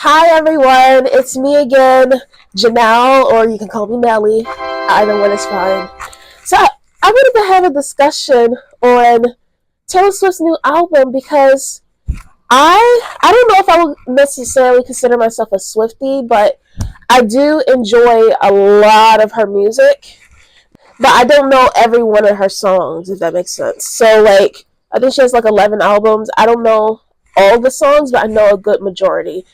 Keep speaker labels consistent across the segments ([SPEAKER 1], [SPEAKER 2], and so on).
[SPEAKER 1] Hi everyone, it's me again, Janelle, or you can call me Nelly. Either one is fine. So I wanted to have a discussion on Taylor Swift's new album because I don't know if I would necessarily consider myself a Swiftie, but I do enjoy a lot of her music. But I don't know every one of her songs, if that makes sense. So I think she has 11 albums. I don't know all the songs, but I know a good majority.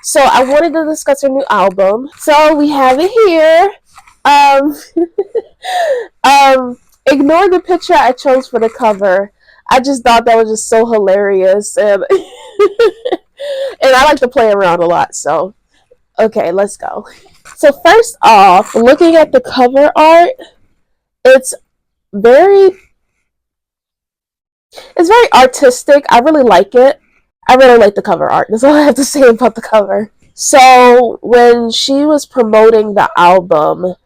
[SPEAKER 1] So I wanted to discuss her new album. So we have it here. Um, Ignore the picture I chose for the cover. I just thought that was just so hilarious, and and I like to play around a lot. So okay, let's go. So first off, looking at the cover art, it's very it's very artistic. I really like it. I really like the cover art. That's all I have to say about the cover. So when she was promoting the album,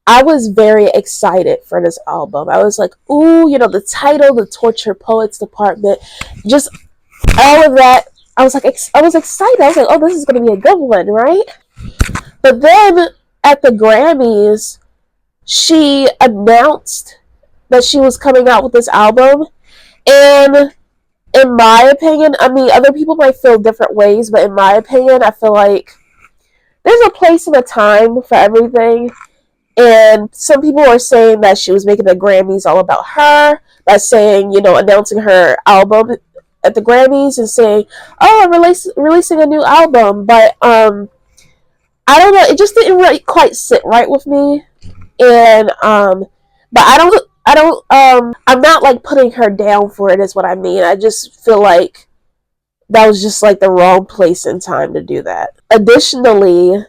[SPEAKER 1] I was very excited for this album. I was like, ooh, the title, the Torture Poets Department, just all of that. I was excited. I was like, oh, this is going to be a good one, right? But then at the Grammys, she announced that she was coming out with this album. And in my opinion, I mean, other people might feel different ways, but in my opinion, I feel like there's a place and a time for everything. And some people are saying that she was making the Grammys all about her by saying, announcing her album at the Grammys and saying, "Oh, I'm releasing a new album." But I don't know, it just didn't really quite sit right with me. And but I'm not putting her down for it, is what I mean. I just feel like that was just the wrong place and time to do that. Additionally,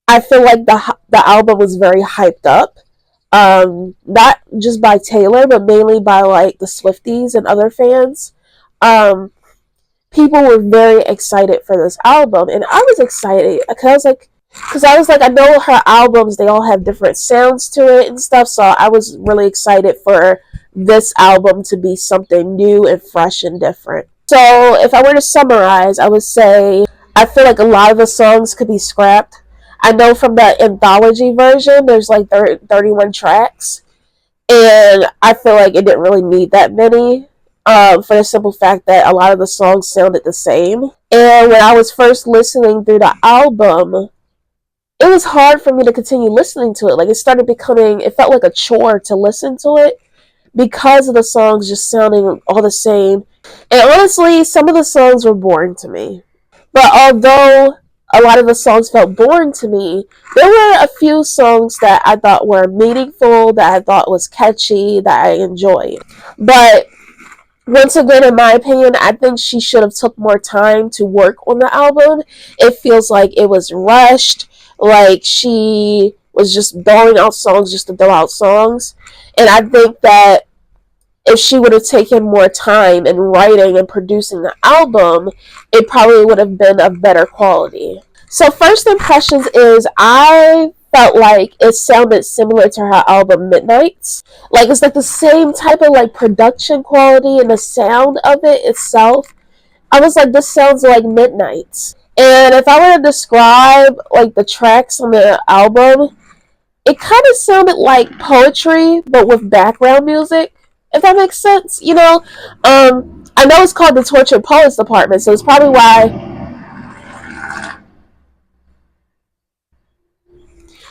[SPEAKER 1] I feel like the album was very hyped up, not just by Taylor, but mainly by the Swifties and other fans. Um, People were very excited for this album, and I was excited because I was like, I know her albums, they all have different sounds to it and stuff, so I was really excited for this album to be something new and fresh and different. So if I were to summarize, I would say I feel like a lot of the songs could be scrapped. I know from the anthology version, there's 31 tracks, and I feel like it didn't really need that many, for the simple fact that a lot of the songs sounded the same. And when I was first listening through the album, it was hard for me to continue listening to it. It felt like a chore to listen to it because of the songs just sounding all the same. And honestly, some of the songs were boring to me. But although a lot of the songs felt boring to me, there were a few songs that I thought were meaningful, that I thought was catchy, that I enjoyed. But once again, in my opinion, I think she should have took more time to work on the album. It feels like it was rushed, like she was just throwing out songs just to throw out songs. And I think that if she would have taken more time in writing and producing the album, it probably would have been of better quality. So first impressions is I felt like it sounded similar to her album Midnights. It's the same type of production quality and the sound of it itself. I was like, this sounds like Midnights. And if I were to describe the tracks on the album, it kind of sounded like poetry but with background music, if that makes sense. I know it's called the Torture Poets Department, so it's probably why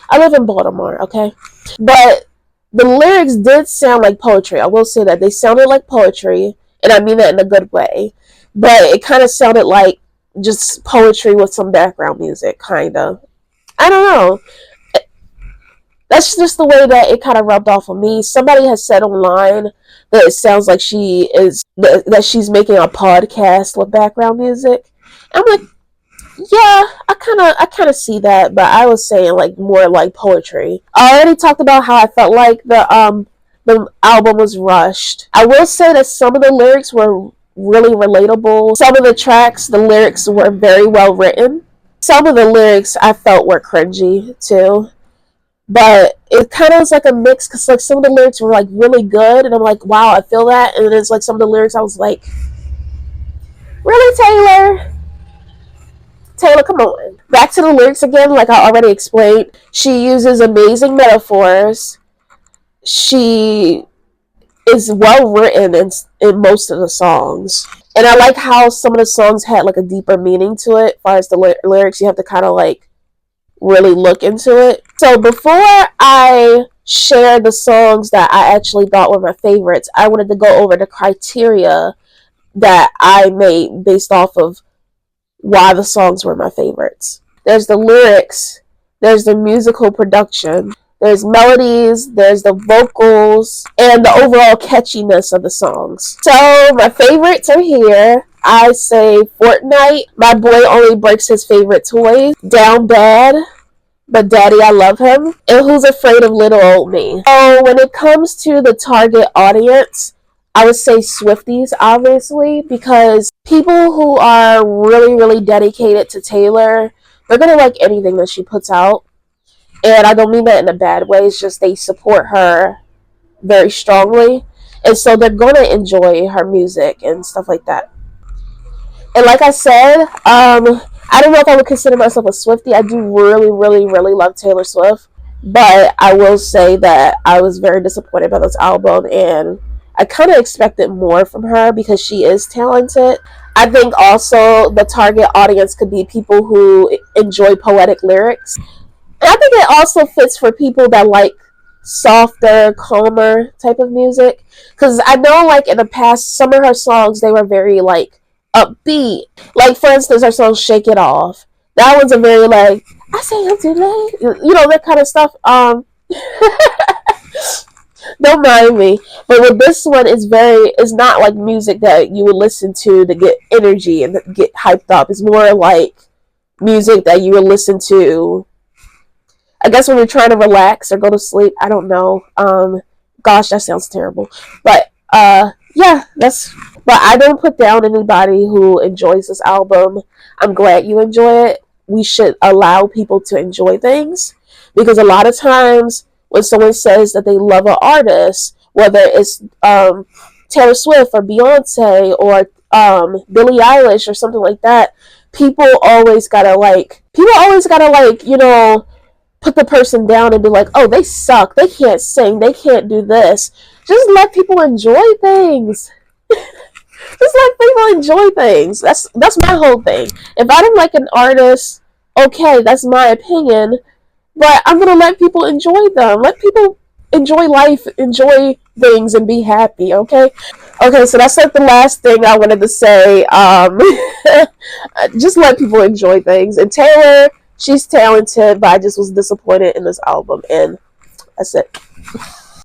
[SPEAKER 1] I live in Baltimore, okay? But the lyrics did sound like poetry. I will say that. They sounded like poetry, and I mean that in a good way. But it kind of sounded like just poetry with some background music, kind of. I don't know. That's just the way that it kind of rubbed off on me. Somebody has said online that it sounds like that she's making a podcast with background music. I'm like, yeah, I kind of see that, but I was saying more like poetry. I already talked about how I felt like the album was rushed. I will say that some of the lyrics were really relatable. Some of the tracks, the lyrics were very well written. Some of the lyrics I felt were cringy too. But it kind of was a mix because some of the lyrics were really good, and I'm like, wow, I feel that. And then some of the lyrics I was like, really, Taylor? Taylor, come on. Back to the lyrics again, like I already explained. She uses amazing metaphors. She is well written in most of the songs. And I like how some of the songs had like a deeper meaning to it. As far as the lyrics, you have to kind of like really look into it. So before I share the songs that I actually thought were my favorites, I wanted to go over the criteria that I made based off of why the songs were my favorites. There's the lyrics, there's the musical production, there's melodies, there's the vocals, and the overall catchiness of the songs. So my favorites are here. I say Fortnite, My Boy Only Breaks His Favorite Toys, Down Bad, But Daddy I Love Him, and Who's Afraid of Little Old Me. So when it comes to the target audience, I would say Swifties, obviously, because people who are really, really dedicated to Taylor, they're going to like anything that she puts out. And I don't mean that in a bad way. It's just they support her very strongly. And so they're going to enjoy her music and stuff like that. And like I said, I don't know if I would consider myself a Swiftie. I do really, really, really love Taylor Swift. But I will say that I was very disappointed by this album. And I kind of expected more from her because she is talented. I think also the target audience could be people who enjoy poetic lyrics. And I think it also fits for people that like softer, calmer type of music. Because I know, like, in the past, some of her songs, they were very, like, upbeat. Like, for instance, her song Shake It Off. That one's a very, like, I say I'm too late. You know, that kind of stuff. Don't mind me. But with this one, it's not like music that you would listen to get energy and get hyped up. It's more like music that you would listen to, I guess, when you're trying to relax or go to sleep. I don't know. Gosh, that sounds terrible. But yeah, but I don't put down anybody who enjoys this album. I'm glad you enjoy it. We should allow people to enjoy things, because a lot of times when someone says that they love an artist, whether it's Taylor Swift or Beyonce or Billie Eilish or something like that, people always gotta like, you know, put the person down and be like, oh, they suck, they can't sing, they can't do this. Just let people enjoy things. Just let people enjoy things. That's my whole thing. If I don't like an artist, okay, that's my opinion, but I'm gonna let people enjoy them. Let people enjoy life, enjoy things, and be happy. Okay. So that's like the last thing I wanted to say. Just let people enjoy things. And Taylor, she's talented, but I just was disappointed in this album, and that's it.